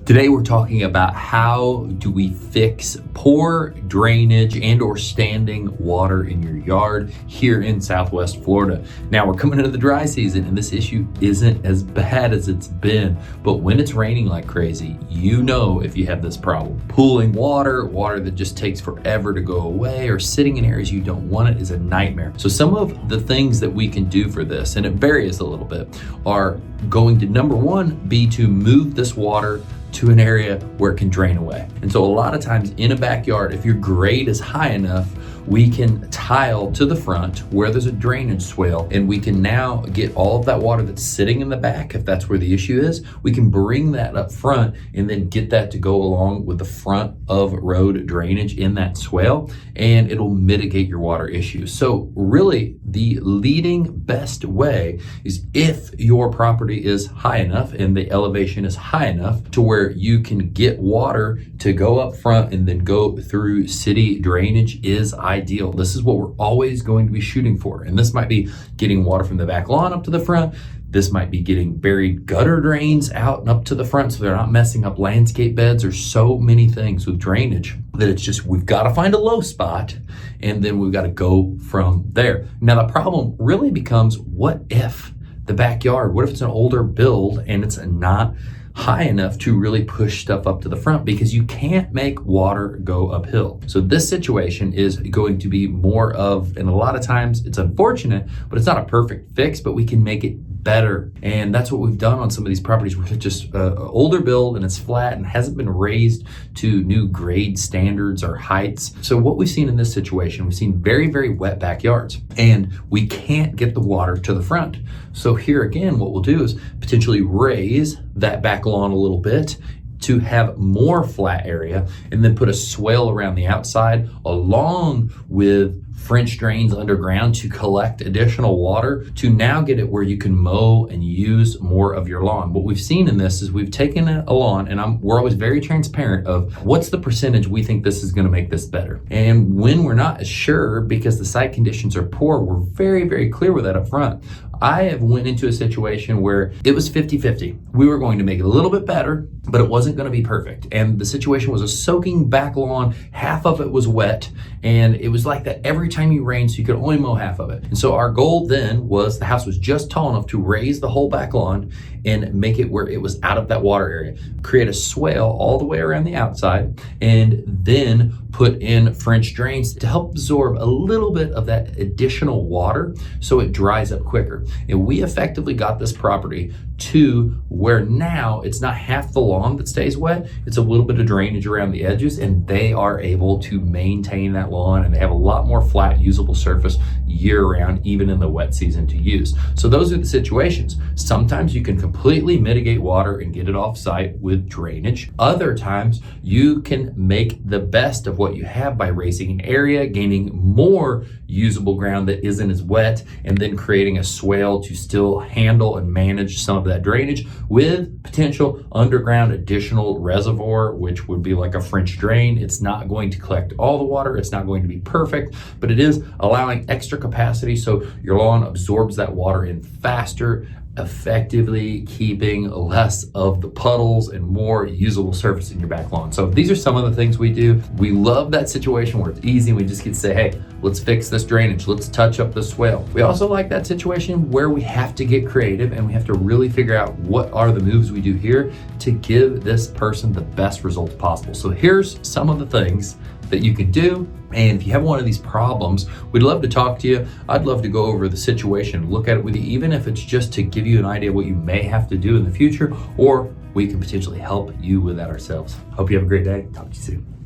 Today we're talking about how do we fix poor drainage and or standing water in your yard here in Southwest Florida. Now we're coming into the dry season and this issue isn't as bad as it's been, but when it's raining like crazy, you know if you have this problem. Pooling water that just takes forever to go away or sitting in areas you don't want it is a nightmare. So some of the things that we can do for this, and it varies a little bit, are going to, number one, be to move this water to an area where it can drain away. And so a lot of times in a backyard, if your grade is high enough, we can tile to the front where there's a drainage swale, and we can now get all of that water that's sitting in the back, if that's where the issue is, we can bring that up front and then get that to go along with the front of road drainage in that swale, and it'll mitigate your water issues. So really the leading best way is if your property is high enough and the elevation is high enough to where you can get water to go up front and then go through city drainage is ideal. This is what we're always going to be shooting for. And this might be getting water from the back lawn up to the front. This might be getting buried gutter drains out and up to the front so they're not messing up landscape beds. There's so many things with drainage that it's just, we've got to find a low spot and then we've got to go from there. Now the problem really becomes, what if the backyard, what if it's an older build and it's not high enough to really push stuff up to the front, because you can't make water go uphill. So this situation is going to be more of, and a lot of times it's unfortunate, but it's not a perfect fix, but we can make it better. And that's what we've done on some of these properties where it's just older build and it's flat and hasn't been raised to new grade standards or heights. So what we've seen in this situation, we've seen very, very wet backyards and we can't get the water to the front. So here again, what we'll do is potentially raise that back lawn a little bit to have more flat area and then put a swale around the outside along with French drains underground to collect additional water to now get it where you can mow and use more of your lawn. What we've seen in this is we've taken a lawn, and we're always very transparent of what's the percentage we think this is going to make this better. And when we're not sure because the site conditions are poor, we're very, very clear with that up front. I have went into a situation where it was 50-50. We were going to make it a little bit better, but it wasn't going to be perfect. And the situation was a soaking back lawn, half of it was wet, and it was like that every time you rained, so you could only mow half of it. And so our goal then was the house was just tall enough to raise the whole back lawn and make it where it was out of that water area. Create a swale all the way around the outside, and then put in French drains to help absorb a little bit of that additional water so it dries up quicker. And we effectively got this property to where now it's not half the lawn that stays wet, it's a little bit of drainage around the edges, and they are able to maintain that lawn and they have a lot more flat usable surface year round, even in the wet season to use. So those are the situations. Sometimes you can completely mitigate water and get it off site with drainage. Other times you can make the best of what you have by raising an area, gaining more usable ground that isn't as wet, and then creating a swale to still handle and manage some of that drainage with potential underground additional reservoir, which would be like a French drain. It's not going to collect all the water. It's not going to be perfect, but it is allowing extra capacity so your lawn absorbs that water in faster, effectively keeping less of the puddles and more usable surface in your back lawn. So these are some of the things we do. We love that situation where it's easy and we just get to say, hey, let's fix this drainage, let's touch up the swale. We also like that situation where we have to get creative and we have to really figure out what are the moves we do here to give this person the best results possible. So here's some of the things that you can do. And if you have one of these problems, we'd love to talk to you. I'd love to go over the situation, look at it with you, even if it's just to give you an idea of what you may have to do in the future, or we can potentially help you with that ourselves. Hope you have a great day. Talk to you soon.